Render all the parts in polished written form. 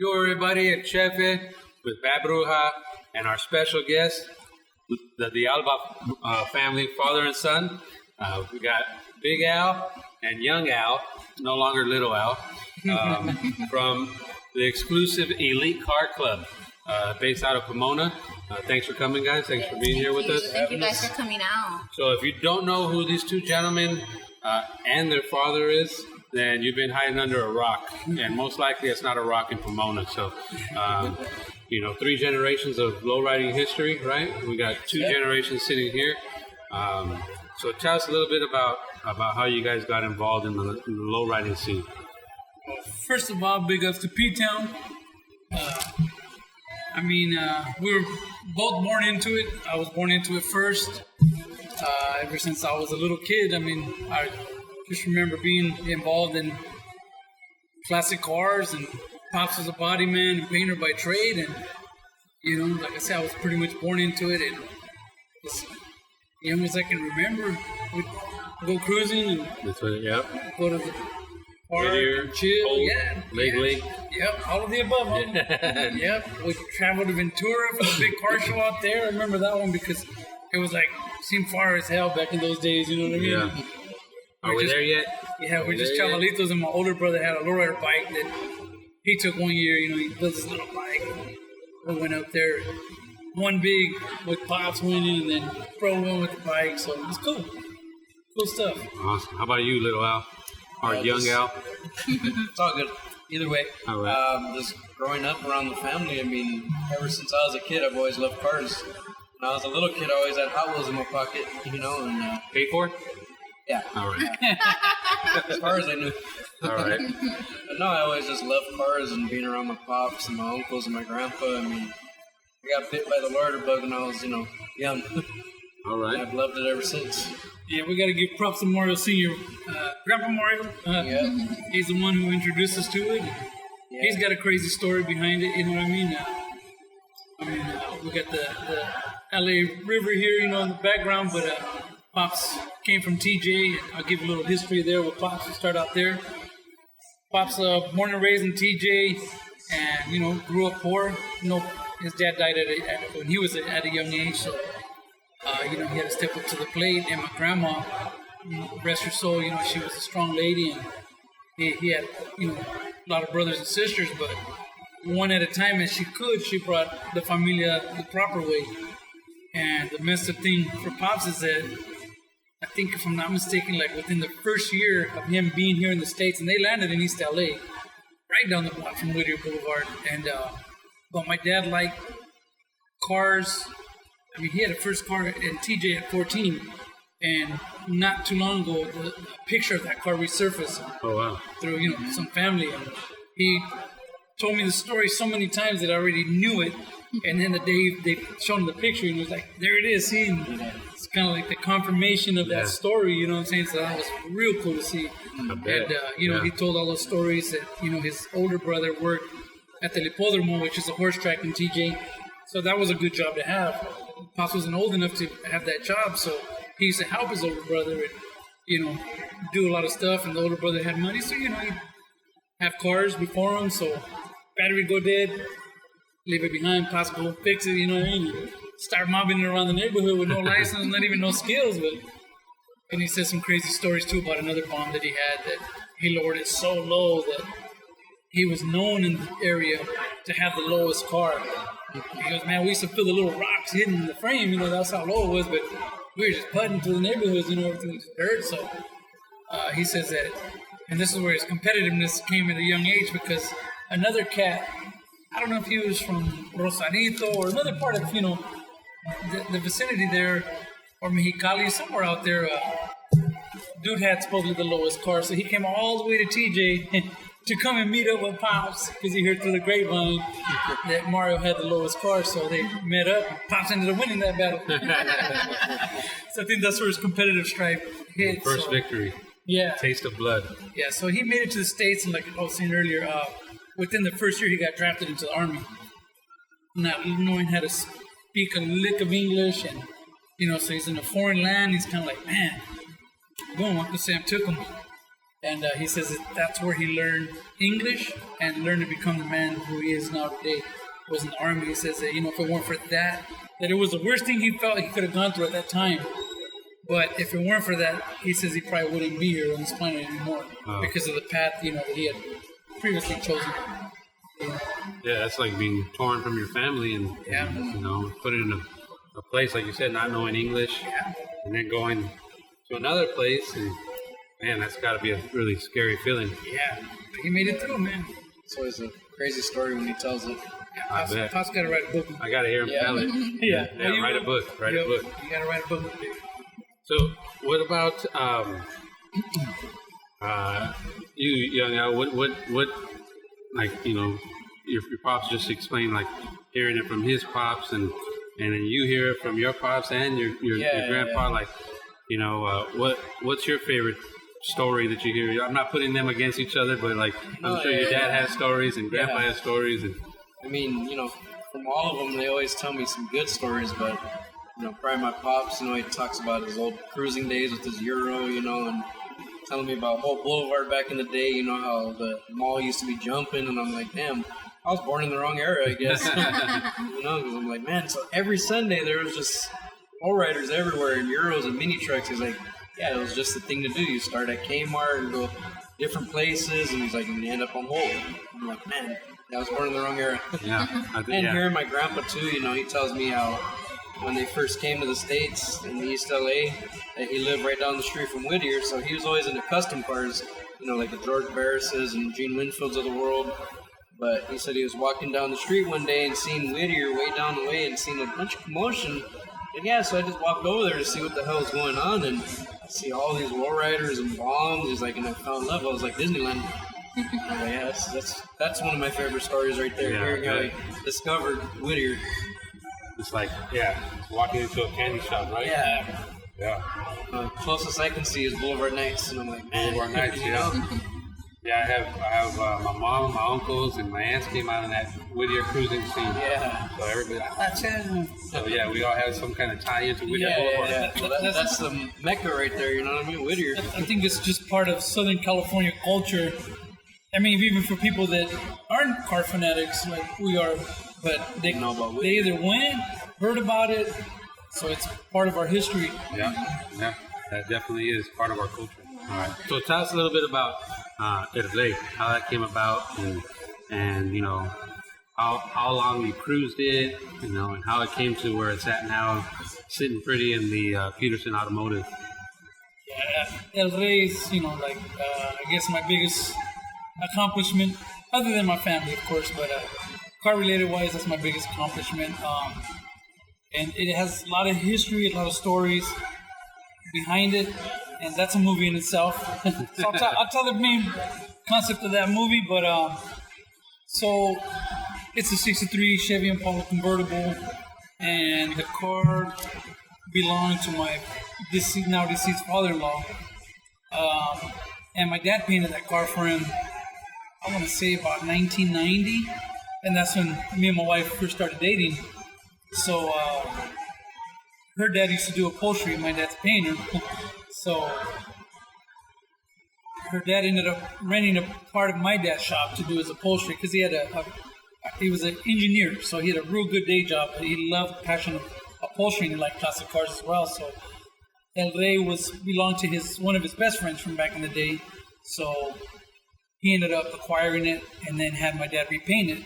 Yo, everybody, it's Chefe with Bad Bruja and our special guest, the Alba family, father and son. We got Big Al and Young Al, no longer Little Al, from the exclusive Elite Car Club, based out of Pomona. Thanks for coming, guys. Thanks for being here with us. Thank you guys for coming out. So if you don't know who these two gentlemen and their father is, then you've been hiding under a rock. And most likely it's not a rock in Pomona. So, 3 generations of lowriding history, right? We got 2 generations sitting here. So tell us a little bit about how you guys got involved in the lowriding scene. First of all, big ups to P-Town. We were both born into it. I was born into it first. Ever since I was a little kid, I just remember being involved in classic cars, and Pops was a body man and painter by trade, and like I said, I was pretty much born into it, and as young as I can remember, we'd go cruising and go to the bar and chill, Leg. Yep, all of the above. Yep, we traveled to Ventura for the big car show out there. I remember that one because it was seemed far as hell back in those days, you know what I mean? Yeah. Are we there yet? Yeah, we're just chavalitos, and my older brother had a lowrider bike that he took one year. He built his little bike. We went up there, one big with Pops winning, and then Bro went with the bike. So it was cool. Cool stuff. Awesome. How about you, Little Al? Or Young Al? It's all good. Either way. All right. Just growing up around the family, ever since I was a kid, I've always loved cars. When I was a little kid, I always had Hot Wheels in my pocket, and... Paid for? Yeah. All right. As far as I knew. All right. But no, I always just loved cars and being around my pops and my uncles and my grandpa. I got bit by the larder bug when I was, young. All right. And I've loved it ever since. Yeah, we got to give props to Mario Sr. Grandpa Mario. He's the one who introduced us to it. Yeah. He's got a crazy story behind it, you know what I mean? We got the LA River here, in the background, but Pops came from TJ, and I'll give you a little history there with Pops to start out there. Pops born and raised in TJ, and grew up poor. His dad died when he was at a young age, so he had to step up to the plate. And my grandma, rest her soul, she was a strong lady, and he had a lot of brothers and sisters, but one at a time as she could, she brought the familia the proper way. And the messed up thing for Pops is that, I think if I'm not mistaken, within the first year of him being here in the States, and they landed in East LA, right down the block from Whittier Boulevard. And but my dad liked cars. He had a first car in TJ at 14, and not too long ago, the picture of that car resurfaced. Oh wow! Through some family, and he told me the story so many times that I already knew it. And then the day they showed him the picture, and he was like, there it is. See, it's kind of like the confirmation of that story, you know what I'm saying? So that was real cool to see. And, he told all those stories that, his older brother worked at the Lipodromo, which is a horse track in TJ. So that was a good job to have. Pops wasn't old enough to have that job, so he used to help his older brother and, do a lot of stuff. And the older brother had money, so, he'd have cars before him, so battery would go dead. Leave it behind, possible fix it, Start mobbing it around the neighborhood with no license, not even no skills. And he said some crazy stories too about another bomb that he had, that he lowered it so low that he was known in the area to have the lowest car. He goes, man, we used to feel the little rocks hidden in the frame, that's how low it was, but we were just putting through the neighborhoods, everything was dirt. So he says that, and this is where his competitiveness came at a young age, because another cat, I don't know if he was from Rosarito or another part of, the vicinity there, or Mexicali, somewhere out there. Dude had supposedly the lowest car, so he came all the way to TJ to come and meet up with Pops, because he heard through the grapevine that Mario had the lowest car, so they met up. Pops ended up winning that battle. So I think that's where his competitive stripe hit. First victory. Yeah. Taste of blood. Yeah, so he made it to the States, and like I was saying earlier, within the first year, he got drafted into the Army, not knowing how to speak a lick of English, and so he's in a foreign land. He's kind of like, man, boom, Uncle Sam took him. And he says that's where he learned English and learned to become the man who he is now today. Was in the Army. He says that, if it weren't for that it was the worst thing he felt he could have gone through at that time. But if it weren't for that, he says he probably wouldn't be here on this planet anymore because of the path, that he had previously chosen. Yeah, that's like being torn from your family and put it in a place, like you said, not knowing English, and then going to another place, and man, that's got to be a really scary feeling. Yeah, he made it through, man. It's always a crazy story when he tells it. I bet. Pop's got to write a book. I got to hear him tell it. Yeah, write a book. Write a book. You got to write a book. So, what about you, young Al? What, like, your pops just explained, like hearing it from his pops, and then you hear it from your pops and your grandpa. Like, what's your favorite story that you hear? I'm not putting them against each other, but like I'm sure your dad has stories and grandpa has stories, and I mean, from all of them, they always tell me some good stories, but probably my pops, he talks about his old cruising days with his Euro, and telling me about Holt Boulevard back in the day, how the mall used to be jumping, and I'm like, damn, I was born in the wrong era, I guess. Because I'm like, man, so every Sunday there was just lowriders everywhere and Euros and mini trucks. He's like, yeah, it was just the thing to do. You start at Kmart and go different places, and he's like, and you end up on Holt. I'm like, man, I was born in the wrong era. And hearing my grandpa too, he tells me how when they first came to the States in East LA, that he lived right down the street from Whittier, so he was always into custom cars, like the George Barris's and Gene Winfields of the world. But he said he was walking down the street one day and seen Whittier way down the way and seen a bunch of commotion. And so I just walked over there to see what the hell was going on, and see all these lowriders and bombs. He's like, and I found love. I was like, Disneyland. That's one of my favorite stories right there. Hearing how he discovered Whittier. It's like, walking into a candy shop, right? Yeah. Closest I can see is Boulevard Nights, and I'm like, man. Boulevard Nights, Yeah, I have my mom, my uncles, and my aunts came out in that Whittier cruising scene. Yeah. So everybody. So we all have some kind of tie into Whittier Boulevard. Yeah. That's the Mecca right there. You know what I mean? Whittier. I think it's just part of Southern California culture. I mean, even for people that aren't car fanatics like we are, but they either went, heard about it, so it's part of our history. Yeah, that definitely is part of our culture. All right. So tell us a little bit about El Rey, how that came about, and how long you cruised it, and how it came to where it's at now, sitting pretty in the Peterson Automotive. Yeah, El Rey is, I guess my biggest accomplishment, other than my family, of course, but car-related wise, that's my biggest accomplishment. And it has a lot of history, a lot of stories behind it, and that's a movie in itself. So I'll tell the main concept of that movie, but so it's a '63 Chevy Impala convertible, and the car belonged to my now deceased father-in-law, and my dad painted that car for him, I want to say about 1990, and that's when me and my wife first started dating. So her dad used to do upholstery, my dad's a painter. So her dad ended up renting a part of my dad's shop to do his upholstery because he had he was an engineer, so he had a real good day job. He loved passion of upholstery and he liked classic cars as well. So El Rey belonged to one of his best friends from back in the day. So he ended up acquiring it and then had my dad repaint it.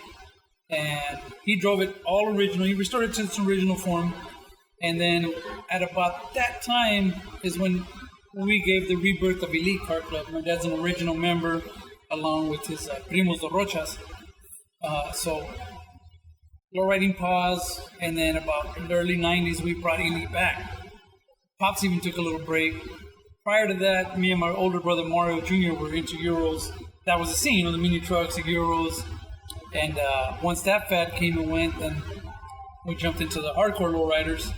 And he drove it all original. He restored it to its original form. And then at about that time is when we gave the rebirth of Elite Car Club. My dad's an original member along with his primos de Rochas. So lowriding pause, and then about in the early 90s we brought Elite back. Pops even took a little break. Prior to that, me and my older brother Mario Jr. were into Euros. That was the scene, the mini trucks, the Euros. And once that fad came and went, then we jumped into the hardcore lowriders.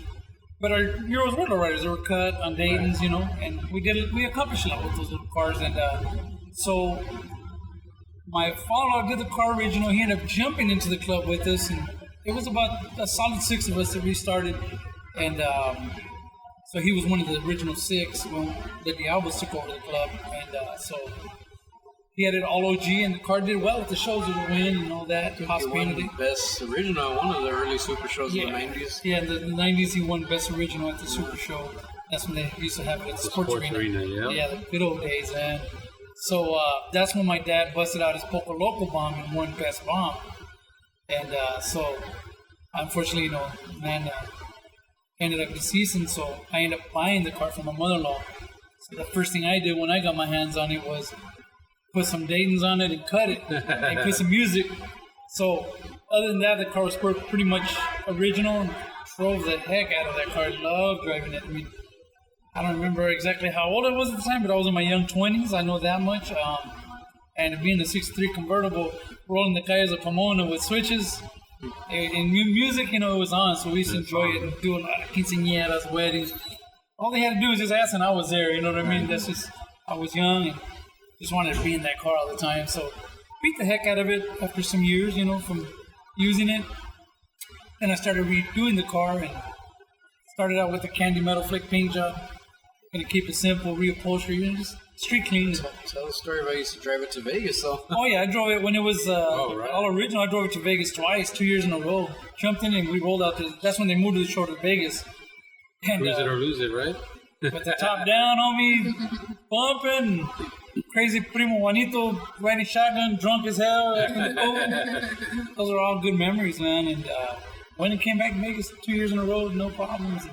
But our Euros were lowriders. They were cut on Dayton's, and we accomplished a lot with those little cars. And so my father did the car original. He ended up jumping into the club with us, and it was about a solid 6 of us that we started. And So he was one of the original 6 when the Diablos took over the club, and so he had it all OG, and the car did well at the shows. It would win and all that. Haas painted it. Best original, one of the early Super Shows in the 90s. Yeah, in the 90s he won Best Original at the Super Show. That's when they used to have it at the Sports Arena. Yeah, the good old days, man. So that's when my dad busted out his Poco Loco bomb and won Best Bomb. And so, unfortunately, man ended up deceasing, so I ended up buying the car from my mother-in-law. So the first thing I did when I got my hands on it was put some Daytons on it and cut it and put some music. So other than that, the car was pretty much original and drove the heck out of that car. I loved driving it. I mean, I don't remember exactly how old I was at the time, but I was in my young 20s. I know that much. And being a 63 convertible, rolling the Calles of Pomona with switches, and music, it was on. So we used to enjoy it and do a lot of quinceañeras, weddings. All they had to do was just ask, and I was there. You know what I mean? That's just, I was young and just wanted to be in that car all the time. So beat the heck out of it after some years, from using it. Then I started redoing the car and started out with a candy metal flick paint job. Gonna keep it simple, reupholstery, just street clean. Tell the story about you used to drive it to Vegas, though. Oh yeah, I drove it when it was all original. I drove it to Vegas twice, 2 years in a row. Jumped in and we rolled out that's when they moved the show to Vegas. And, Cruise it or lose it, right? With the top down on me, bumping, crazy Primo Juanito riding shotgun, drunk as hell. Those are all good memories, man. And when it came back to Vegas 2 years in a row, no problems.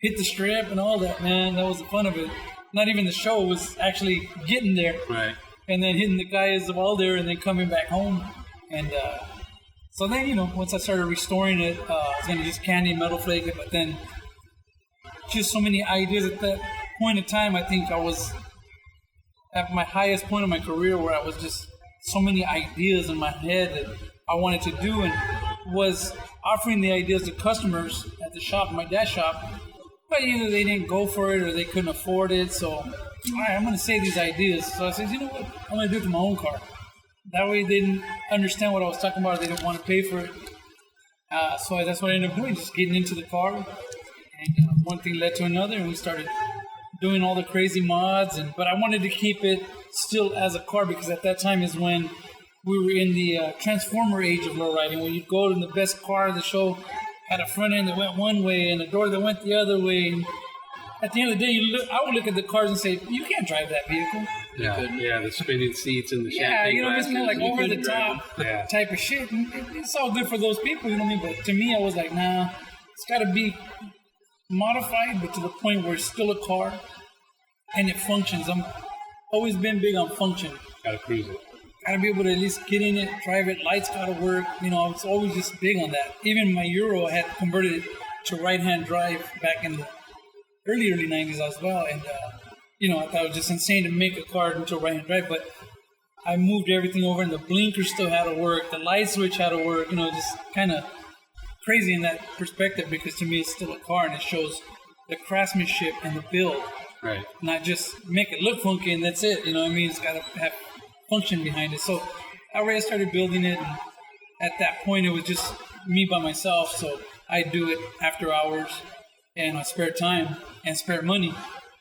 Hit the strip and all that, man. That was the fun of it. Not even the show, was actually getting there. Right. And then hitting the guys of all there and then coming back home. And so then, once I started restoring it, I was going to just candy and metal flake it, but then just so many ideas at that point in time. I think I was at my highest point of my career where I was just so many ideas in my head that I wanted to do, and was offering the ideas to customers at the shop, my dad's shop, but either they didn't go for it or they couldn't afford it. So, all right, I'm going to say these ideas. So I said, you know what? I'm going to do it to my own car. That way they didn't understand what I was talking about. They didn't want to pay for it. So that's what I ended up doing, just getting into the car. And one thing led to another, and we started doing all the crazy mods. But I wanted to keep it still as a car, because at that time is when we were in the transformer age of lowriding, when you'd go to the best car of the show, had a front end that went one way and a door that went the other way. And at the end of the day, I would look at the cars and say, you can't drive that vehicle. Yeah, the spinning seats and the champagne it's kind of like over the top type of shit. And it's all good for those people, you know what I mean? But to me, I was like, nah, it's got to be modified, but to the point where it's still a car and it functions. I'm always been big on function. Gotta cruise it. Gotta be able to at least get in it, drive it, lights gotta work. I was always just big on that. Even my Euro, I had converted it to right-hand drive back in the early 90s as well. And, I thought it was just insane to make a car into right-hand drive, but I moved everything over, and the blinker still had to work, the light switch had to work, just kind of crazy in that perspective, because to me it's still a car and it shows the craftsmanship and the build. Right. Not just make it look funky and that's it, it's got to have function behind it. So I started building it, and at that point it was just me by myself, so I do it after hours and on spare time and spare money.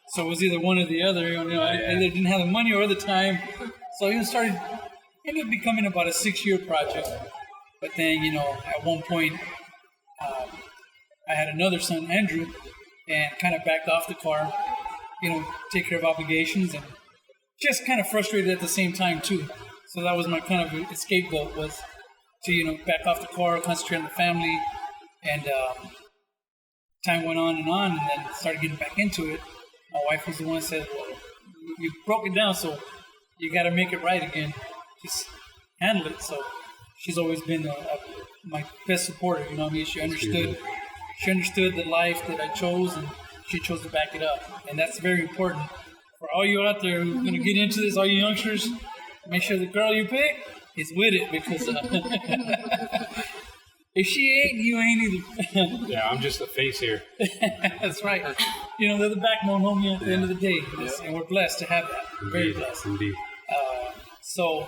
So it was either one or the other. I either didn't have the money or the time. So it ended up becoming about a 6-year project. But then, at one point, I had another son, Andrew, and kind of backed off the car, take care of obligations, and just kind of frustrated at the same time too. So that was my kind of scapegoat, was to, back off the car, concentrate on the family, and time went on, and then started getting back into it. My wife was the one that said, well, you broke it down, so you got to make it right again. Just handle it. So she's always been my best supporter. She understood the life that I chose, and she chose to back it up. And that's very important. For all you out there who's going to get into this, all you youngsters, make sure the girl you pick is with it, because if she ain't, you ain't either. Yeah, I'm just the face here. That's right. They're the backbone, homie, at the end of the day. And we're blessed to have that. Indeed. Very blessed. Indeed. So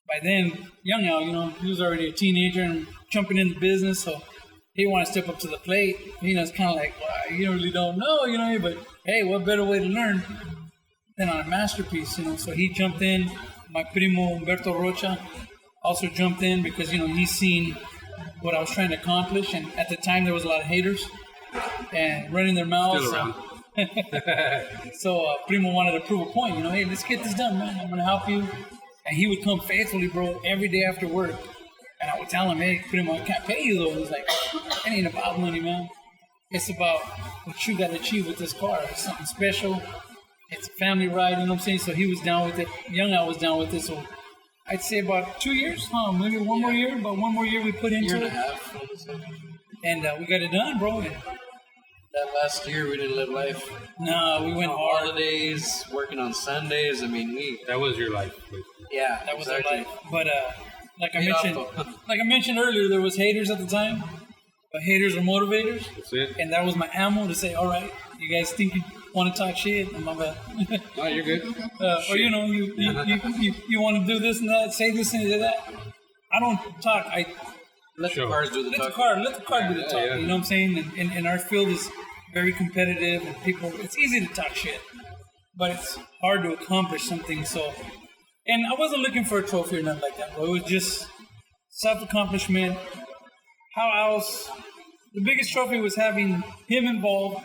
by then, young Al, he was already a teenager and jumping into business, so he wanted to step up to the plate. It's kind of like, well, you really don't know, but hey, what better way to learn than on a masterpiece, So he jumped in. My primo Humberto Rocha also jumped in because, he's seen what I was trying to accomplish. And at the time, there was a lot of haters and running their mouths. Still around. So Primo wanted to prove a point, hey, let's get this done, man. I'm going to help you. And he would come faithfully, bro, every day after work. And I would tell him, hey, Primo, I can't pay you, though. He's like, it ain't about money, man. It's about what you got to achieve with this car. It's something special. It's a family ride, you know what I'm saying? So he was down with it. Young Al was down with it. So I'd say about 2 years, maybe one more year. But 1 more year we put into it. Year and a half. And we got it done, bro. And that last year we didn't live life. No, we went hard. Holidays, working on Sundays. I mean, that was your life. Yeah, that was exactly. our life. But like I mentioned earlier, there was haters at the time. But haters are motivators. That's it. And that was my ammo to say, all right, you guys think you want to talk shit? I'm my bad. No, you're good. Or you want to do this and that, say this and that. I don't talk. I let the cars do the talk. Let the car do the talk. Yeah. You know what I'm saying? And our field is very competitive, and people. It's easy to talk shit, but it's hard to accomplish something. So, and I wasn't looking for a trophy or nothing like that, bro. It was just self-accomplishment. How else? The biggest trophy was having him involved,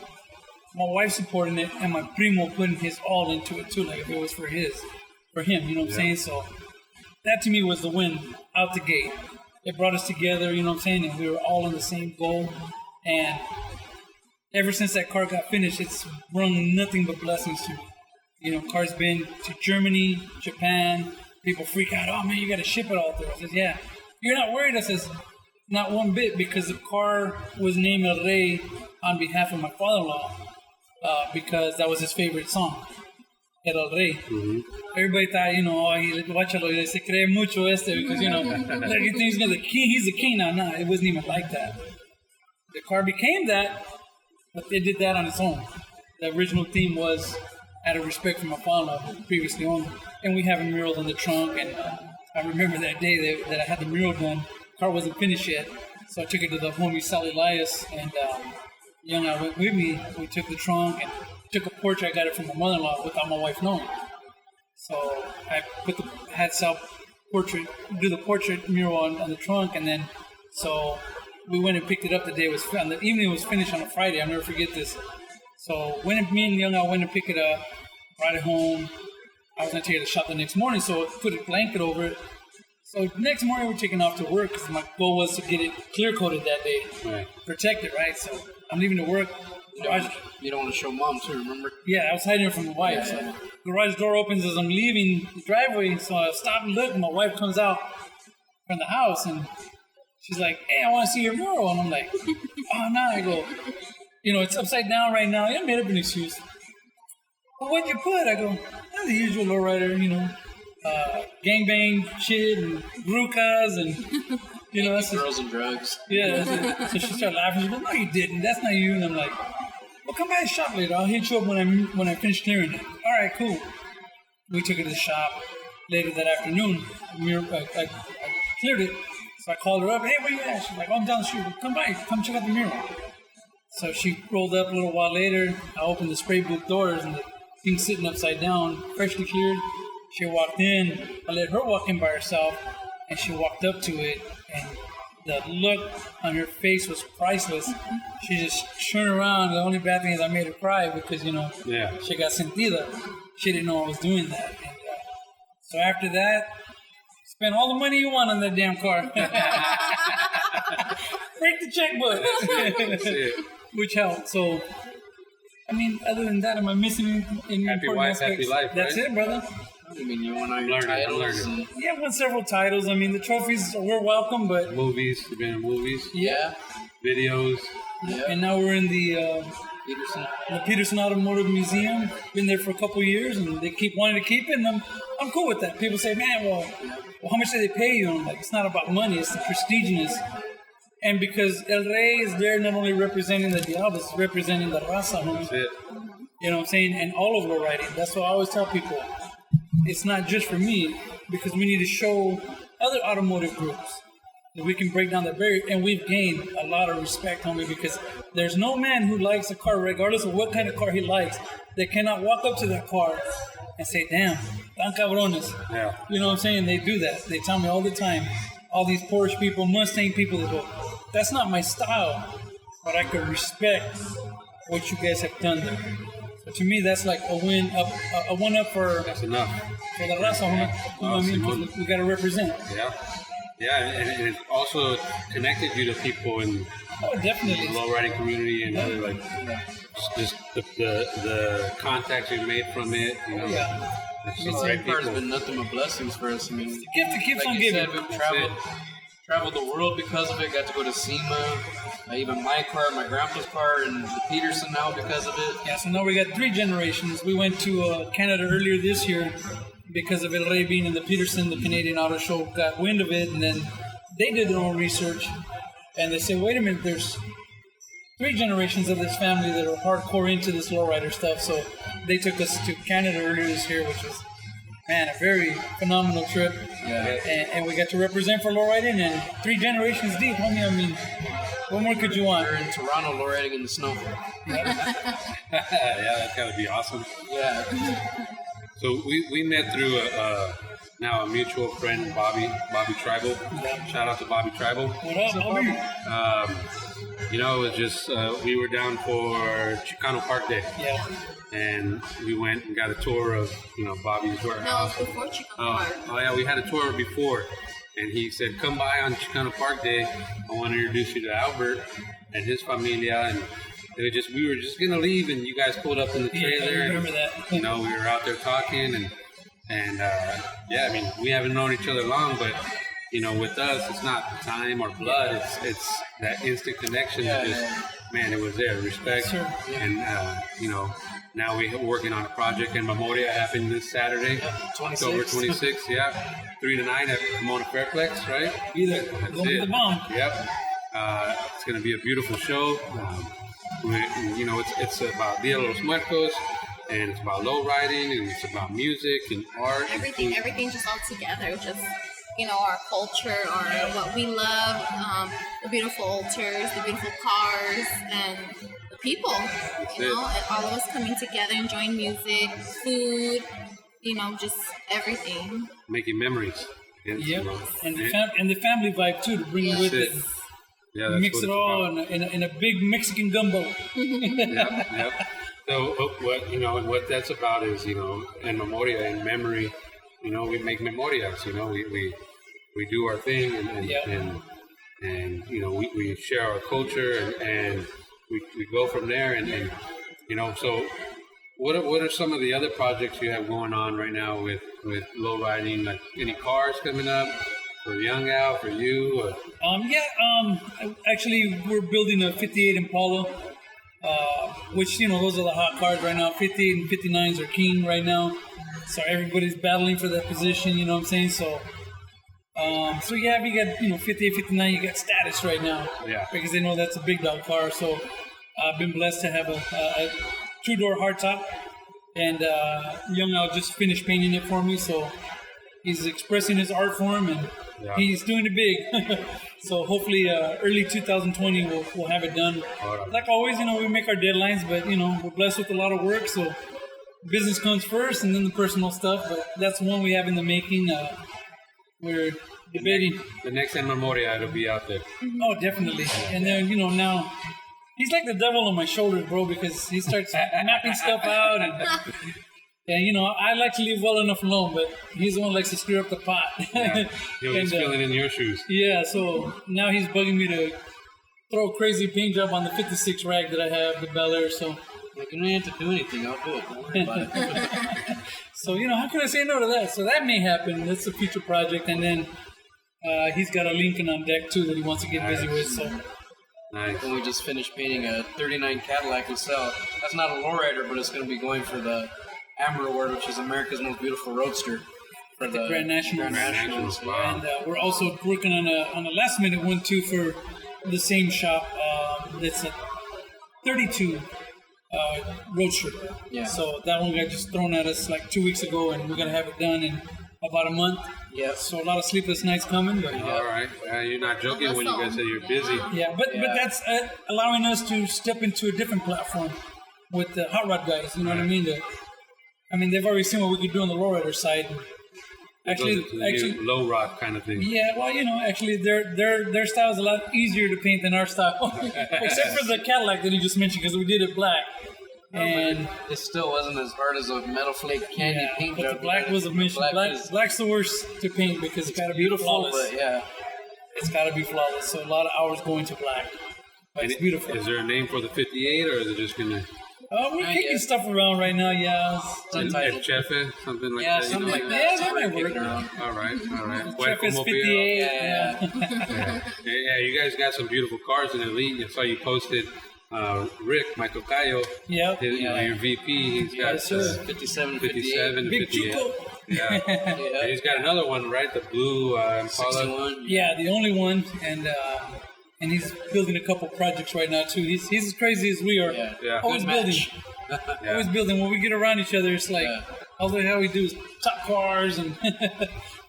my wife supporting it, and my primo putting his all into it too. Like if it was for him, you know what I'm saying? So that to me was the win out the gate. It brought us together, you know what I'm saying? And we were all on the same goal. And ever since that car got finished, it's brought nothing but blessings to me. Car's been to Germany, Japan. People freak out. Oh man, you got to ship it all through. I says, yeah. You're not worried? I says, not one bit, because the car was named El Rey on behalf of my father-in-law because that was his favorite song, El Rey. Mm-hmm. Everybody thought, guáchalo, se cree mucho because, like he thinks he's the king now. No, it wasn't even like that. The car became that, but they did that on its own. The original theme was out of respect for my father-in-law who previously owned it. And we have a mural in the trunk, and I remember that day that I had the mural done. Car wasn't finished yet, so I took it to the homie Sal Elias, and Young I went with me. We took the trunk and took a portrait. I got it from my mother-in-law without my wife knowing. So I had Sal do the portrait mural on the trunk, and then so we went and picked it up the day it was on the evening. It was finished on a Friday. I'll never forget this. So me and Young I went and picked it up, brought it home. I was gonna take it to the shop the next morning, so I put a blanket over it. So next morning we're taking off to work because my goal was to get it clear coated that day, right. Protect it, right? So I'm leaving to work. You don't want to show mom too, remember? Yeah, I was hiding it from my wife. So garage door opens as I'm leaving the driveway, so I stop and look, and my wife comes out from the house, and she's like, "Hey, I want to see your mural," and I'm like, "Oh no!" I go, it's upside down right now. I made up an excuse. Well, what'd you put? I go, the usual lowrider, gangbang shit and brukas and that's girls and drugs. Yeah, that's it. So she started laughing. She goes, "No, you didn't. That's not you." And I'm like, "Well, come by the shop later. I'll hit you up when I finish clearing it." All right, cool. We took it to the shop later that afternoon. I cleared it, so I called her up. "Hey, where you at?" She's like, "Oh, I'm down the street." Well, come by. Come check out the mural. So she rolled up a little while later. I opened the spray booth doors, and the thing's sitting upside down, freshly cleared. She walked in. I let her walk in by herself, and she walked up to it, and the look on her face was priceless. She just turned around. The only bad thing is I made her cry because, she got sentida. She didn't know I was doing that. And, so after that, spend all the money you want on that damn car. Break the checkbook. Which helped. So, other than that, am I missing any happy important wife, aspects? happy life, That's right? it, brother. You won all your titles. Yeah, won several titles. The trophies were welcome, but... Movies. You've been in movies. Yeah. Videos. Yeah. And now we're in the Peterson Automotive Museum. Been there for a couple years, and they keep wanting to keep it, and I'm cool with that. People say, "Man, well, how much do they pay you?" And I'm like, it's not about money. It's the prestigious. And because El Rey is there not only representing the Diablo, it's representing the raza, homie. That's it. You know what I'm saying? And all of lowriding. That's what I always tell people. It's not just for me, because we need to show other automotive groups that we can break down that barrier, and we've gained a lot of respect, homie, because there's no man who likes a car, regardless of what kind of car he likes, that cannot walk up to that car and say, damn, tan cabrones. Yeah. You know what I'm saying? They do that. They tell me all the time, all these Porsche people, Mustang people, they go, that's not my style, but I could respect what you guys have done there. So to me, that's like a win up, a one up for That's enough. the raza, homie. You know what I mean? 'Cause we got to represent. Yeah. Yeah, and it also connected you to people in Oh, the definitely. lowriding community and other, like just the contacts you made from it. You know, Yeah. it's I just mean, great car has people. been nothing but blessings for us. I mean, Gift that keeps like on you giving. said, we've traveled the world because of it. Got to go to SEMA, even my car, my grandpa's car, and the Peterson now because of it. Yeah, so now we got 3 generations. We went to Canada earlier this year because of El Rey being in the Peterson, the Canadian Auto Show, got wind of it, and then they did their own research, and they said, wait a minute, there's 3 generations of this family that are hardcore into this lowrider stuff, so they took us to Canada earlier this year, which was, man, a very phenomenal trip, and we got to represent for lowriding, and 3 generations deep, homie. I mean, what more could you want? We're in Toronto, lowriding in the snow. Yeah, that's gotta be awesome. Yeah. So we met through now a mutual friend, Bobby Tribal. Shout out to Bobby Tribal. What up, Bobby? You know, it was just we were down for Chicano Park Day, Yeah. and we went and got a tour of Bobby's No, warehouse. before Chicano Park. Oh yeah, we had a tour before, and he said, "Come by on Chicano Park Day. I want to introduce you to Albert and his familia." And we were just gonna leave, and you guys pulled up in the Yeah, I trailer. remember and, that. we were out there talking, and yeah, I mean, we haven't known each other long, but with us, it's not time or blood. It's that instant connection. That man, it was there. Respect, Sure. and now we're working on a project in Memoria happening this Saturday, 26th. October 26th. Yeah, 3 to 9 at Pomona Fairplex, right? Either. That's Go with it. the bomb. Yep. It's going to be a beautiful show. It's about Dia de los Muertos, and it's about low riding, and it's about music and art. Everything just all together. Just, our culture, our what we love, the beautiful altars, the beautiful cars, and the people. And all of us coming together, enjoying music, food, just everything. Making memories. And, Yep. And the family vibe too, to bring with it. Yeah, that's Mix what it it's all about. in a big Mexican gumbo. Yep. So what that's about is in memoria, in memory. We make memorias. We do our thing, and we share our culture, and we go from there, and so. What are some of the other projects you have going on right now with low riding? Like any cars coming up for Young Al, for you? Or? Actually, we're building a 58 Impala, which, those are the hot cars right now. 58 and 59s are king right now. So everybody's battling for that position, you know what I'm saying? So yeah, if you got, 58, 59, you got status right now. Yeah. Because they know that's a big dog car. So I've been blessed to have a 2-door hardtop. And Young Al just finished painting it for me. So he's expressing his art form, and he's doing it big. So hopefully early 2020 we'll have it done. Like always, we make our deadlines, but we're blessed with a lot of work, so business comes first and then the personal stuff. But that's one we have in the making. We're debating. The next En Memoria, it'll be out there. Oh, definitely. And then now he's like the devil on my shoulders, bro, because he starts mapping stuff out, and I like to leave well enough alone, but he's the one who likes to stir up the pot. Yeah. He's feeling in your shoes. Yeah, so now he's bugging me to throw a crazy paint job on the 56 rag that I have, the Bel Air. So, Like, you don't have to do anything. I'll do it. Don't worry about it. so how can I say no to that? So that may happen. That's a future project, and then he's got a Lincoln on deck too that he wants to get busy with. So. Nice. And we just finished painting a 39 Cadillac we sell. That's not a lowrider, but it's going to be going for the AMR Award, which is America's Most Beautiful Roadster. For the Grand Nationals. Grand Nationals. Wow. And we're also working on a last minute one too for the same shop. That's a 32 Roadster. Yeah. So that one got just thrown at us like 2 weeks ago, and we're gonna have it done. And about a month. Yeah. So a lot of sleepless nights coming. But All right. You're not joking when you guys say you're busy. yeah, but that's allowing us to step into a different platform with the hot rod guys. You know what I mean? They've already seen what we could do on the lowrider side. Actually, low rod kind of thing. yeah. Well, actually, their style is a lot easier to paint than our style, except for the Cadillac that you just mentioned, because we did it black. And it still wasn't as hard as a metal flake candy paint but job. the black was a mission. Black's the worst to paint because it's got to be beautiful, flawless. but It's got to be flawless. So a lot of hours going to black. But it's beautiful. Is there a name for the 58, or is it just gonna? We're kicking stuff around right now. Yeah. El Chefe, something like yeah, that. something like that. Yeah, that might work. All right. Chefe 58. Yeah, you guys got some beautiful cars in Elite. I saw you posted. Rick, my tocayo, Yep. your VP, he's got 57, 58. Big 58. Chuco. Yeah. And he's got another one, right? The blue Impala. 61. Yeah, the only one, and he's building a couple projects right now too. He's as crazy as we are. Yeah. Always Good building. match. Always building. When we get around each other, it's like all the hell we do is top cars and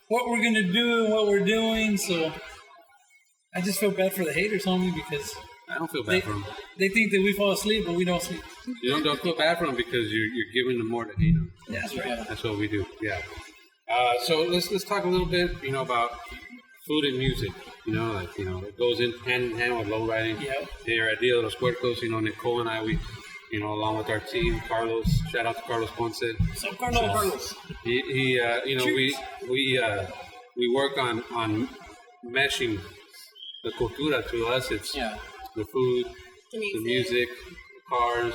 what we're gonna do and what we're doing. So I just feel bad for the haters, homie, because I don't feel bad for them. they think that we fall asleep, but we don't sleep. You don't feel bad for them because you're giving them more to hate them. That's right. That's what we do. Yeah. So let's talk a little bit, about food and music. It goes in hand with low riding. Yeah. Here at Dia de los Puercos, Nicole and I, we, along with our team, Carlos. Shout out to Carlos Ponce. So Carlos. He we work on meshing the cultura to us. It's the food, the music, the cars,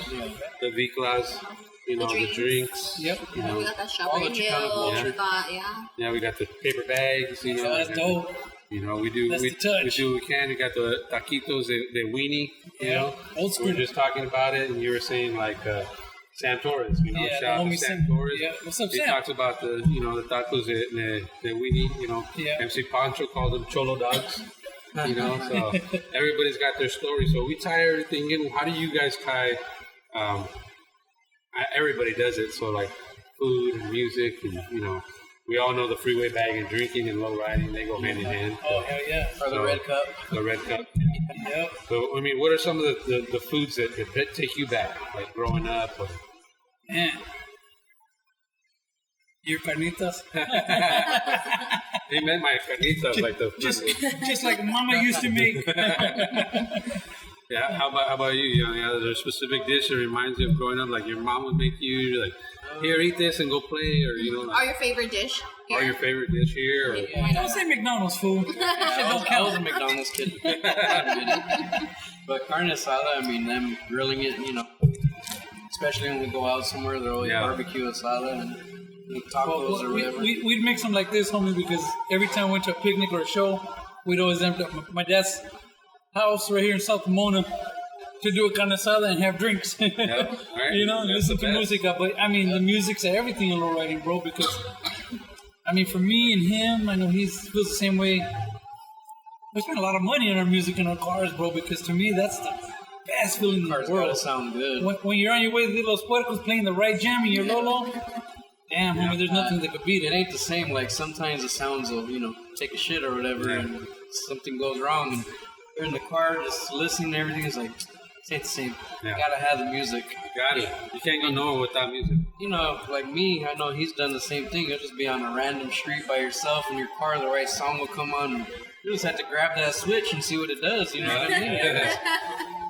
the vehicles, the drinks. Yep. We got that All strawberry the Chicano hill. culture. We got, Yeah, we got the paper bags. That's dope. We do. That's We the touch. do. We can. We got the taquitos, the weenie. Old school. We were just talking about it, and you were saying like Sam Torres. Yeah, shout out the to homie Sam Sam. Torres. Yeah, what's up, He Sam? talks about the the tacos, the weenie. Yeah. MC Pancho called them cholo dogs. So everybody's got their story. So we tie everything in. How do you guys tie? Everybody does it. So like food and music, and we all know the freeway bag and drinking and low riding. They go hand in hand. Oh hell yeah. Or the red cup. The red cup. Yep. So what are some of the foods that take you back, like growing up? Or... Man. Your carnitas. He meant my carnitas, like the just like Mama used to make. Yeah. How about you? Is there a specific dish that reminds you of growing up? Like your mom would make you like, here, eat this and go play, or Or your favorite dish? or your favorite dish here, or Don't say McDonald's, fool. I was a McDonald's kid. But carne asada, them grilling it, especially when we go out somewhere, they're always barbecue asada and tacos or whatever. We'd make something like this, homie, because every time we went to a picnic or a show, we'd always end up my dad's house right here in South Pomona to do a carne asada and have drinks. right. Listen to music. But the music's everything in low riding, bro, because for me and him, I know he feels the same way. We spend a lot of money on our music in our cars, bro, because to me, that's the best feeling in the world. Gotta sound good. When you're on your way to Los Puercos playing the right jam in your Lolo, damn, homie, there's nothing that could beat It it. ain't the same. Like sometimes the sounds will, take a shit or whatever, and something goes wrong, and you're in the car just listening to everything. It's like, it ain't the same. Yeah. You gotta have the music. got it. You can't go nowhere without music. Like me, I know he's done the same thing. You'll just be on a random street by yourself in your car, the right song will come on, and you just have to grab that switch and see what it does. You know what I mean?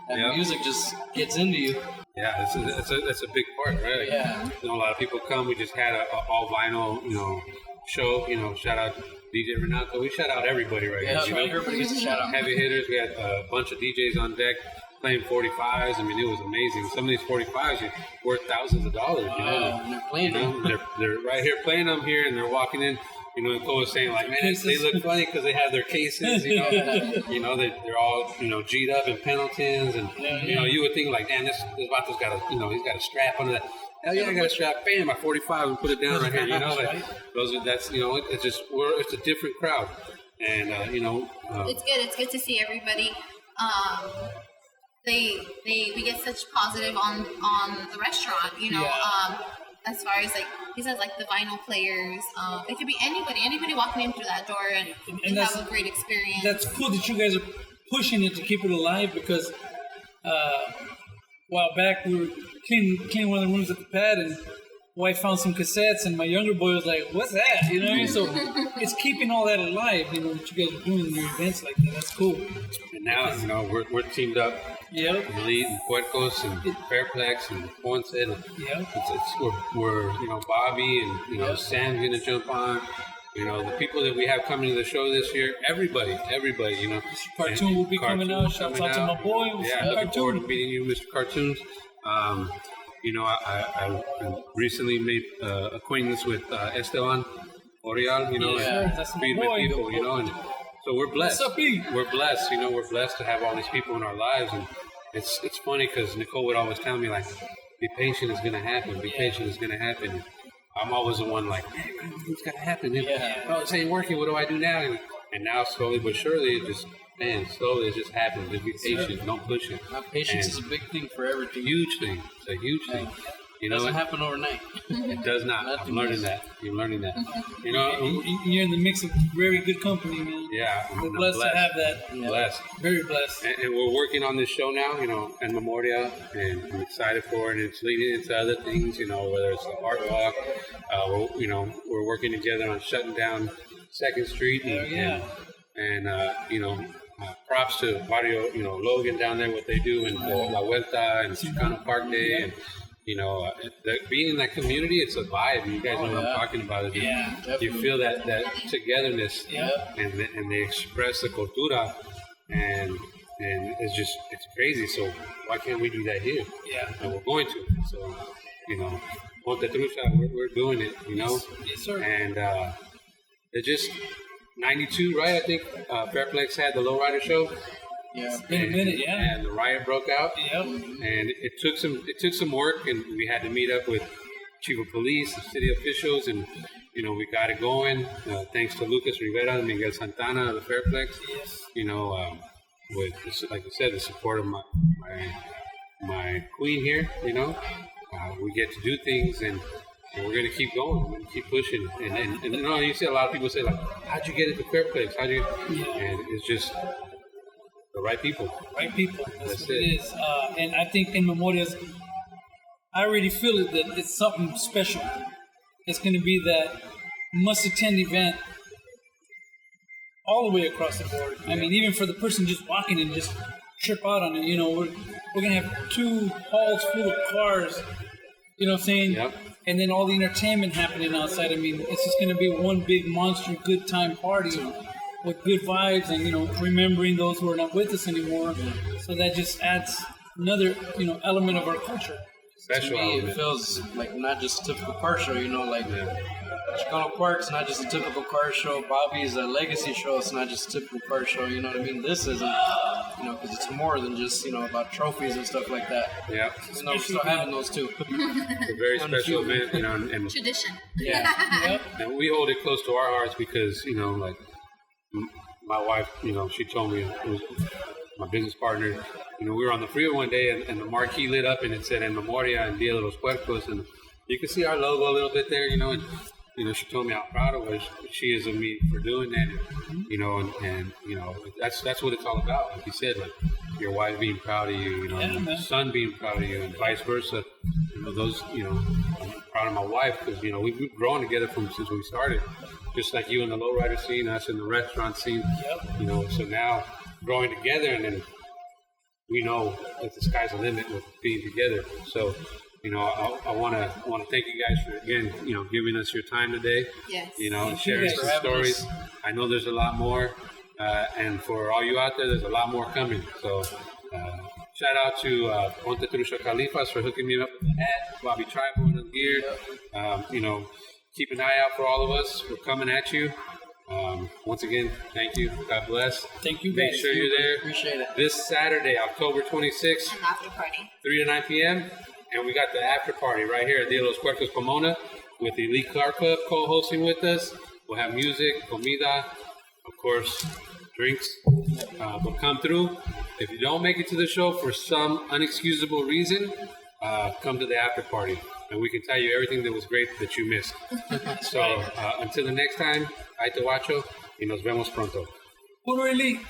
That music just gets into you. Yeah, it's a big part, right? Yeah. A lot of people come. We just had a all vinyl, show. Shout out DJ Renato. We shout out everybody right Yeah, here. everybody gets a shout out. Heavy hitters. We had a bunch of DJs on deck playing 45s. It was amazing. Some of these 45s are worth thousands of dollars. And they're playing them. They're right here playing them here, and they're walking in. Nicole was saying like, man, they look funny because they have their cases. They're all G'd up in Pendletons, and you would think like, man, this vato's got he's got a strap on that. Hell yeah, I got a strap. Bam, my 45 and put it down right here. It's a different crowd, and It's good. It's good to see everybody. We get such positive on the restaurant. as far as like he says, like the vinyl players. It could be anybody walking in through that door and have a great experience. That's cool that you guys are pushing it to keep it alive, because a while back we were cleaning one of the rooms at the pad, and wife found some cassettes, and my younger boy was like, "What's that?" You know what I mean? So it's keeping all that alive. You know, that you guys are doing in your events like that. That's cool. And now, you know, we're teamed up. Yep. Elite and Puercos and Fairplex and Ponce. And Yep. we're you know, Bobby and, you know, Sam's gonna jump on. You know, the people that we have coming to the show this year, everybody, you know. Cartoon will be coming out. Shout out to my boy. Yeah, looking forward to meeting you, Mr. Cartoons. You know, I recently made acquaintance with Esteban Orial, you know, that's my feed boy. with people, you know, and so we're blessed. What's up, E? We're blessed, you know, we're blessed to have all these people in our lives, and it's funny because Nicole would always tell me, like, be patient, it's gonna happen. Be patient, it's gonna happen. I'm always the one like, man, it's gonna happen. Oh, this ain't working. What do I do now? And now, slowly but surely, it just, man, slowly it just happens. Just be patient. Don't push it. Patience is a big thing for everything. Huge thing. It's a huge thing. You know, Doesn't happen overnight. It does not. I'm learning that. You're learning that. You know, You're in the mix of very good company, man. yeah. We're blessed to have that. Blessed. Very blessed. And we're working on this show now, you know, En Memoria, and I'm excited for it. And it's leading into other things, you know, whether it's the art walk. You know, we're working together on shutting down 2nd Street, and you know, props to Barrio, you know, Logan down there, what they do, and La Vuelta and Chicano Park Day, and you know, being in that community, it's a vibe. You guys know what I'm talking about. You feel that togetherness, and they express the cultura, and it's crazy. So why can't we do that here? Yeah. And we're going to. So, you know, Ponte Trucha, we're doing it, you know? Yes, sir. And it just, 92, right? I think Fairplex had the Lowrider show. Yeah. It's been a minute, And the riot broke out. Yep. And it took some work, and we had to meet up with Chief of Police, the city officials, and, you know, we got it going. Thanks to Lucas Rivera and Miguel Santana of the Fairplex. Yes. You know, with, like I said, the support of my queen here, you know, we get to do things, and we're going to keep going. We're going to keep pushing. And you know, you see a lot of people say, like, how'd you get into Fairplex? And it's just the right people. Right people. That's what it is. And I think En Memoria, I already feel it, that it's something special. It's going to be that must-attend event all the way across the board. I mean, even for the person just walking and just trip out on it. You know, we're going to have 2 halls full of cars, you know what I'm saying? Yep. And then all the entertainment happening outside. I mean, it's just going to be one big monster good time party with good vibes, and, you know, remembering those who are not with us anymore. So that just adds another, you know, element of our culture. Special To me, element. it feels like not just a typical car show, you know, like Chicano Park's not just a typical car show. Bobby's a legacy show. It's not just a typical car show, you know what I mean? This isn't, you know, because it's more than just, you know, about trophies and stuff like that. Yeah. You know, we're still having those too. It's a very special event, you know, and Tradition. Yep. and we hold it close to our hearts because, you know, like my wife, you know, she told me, it was my business partner, you know, we were on the freeway one day, and the marquee lit up and it said En Memoria and Dia de los Puercos, and you can see our logo a little bit there, you know, and, you know, she told me how proud of her she is of me for doing that, you know, and you know, that's what it's all about. Like you said, like your wife being proud of you, you know, your son being proud of you, and vice versa. You know, those, you know, I'm proud of my wife because, you know, we've grown together since we started, just like you in the lowrider scene, us in the restaurant scene. You know, so now growing together, and then we know that the sky's the limit with being together. So, you know, I want to thank you guys for, again, you know, giving us your time today. Yes. You know, and sharing some stories. I know there's a lot more, and for all you out there, there's a lot more coming. So, shout out to Ponte Trucha Califas for hooking me up with the hat, Bobby Tribal and the gear. You know, keep an eye out for all of us. We're coming at you. Once again, thank you. God bless. Thank you, Make guys. sure you're there. Appreciate it. This Saturday, October 26th, An after party. 3 to 9 p.m. And we got the after party right here at Dia de los Puercos Pomona with the Elite Car Club co-hosting with us. We'll have music, comida, of course, drinks. But come through. If you don't make it to the show for some unexcusable reason, come to the after party. and we can tell you everything that was great that you missed. So until the next time, ahí te guacho y nos vemos pronto. Really?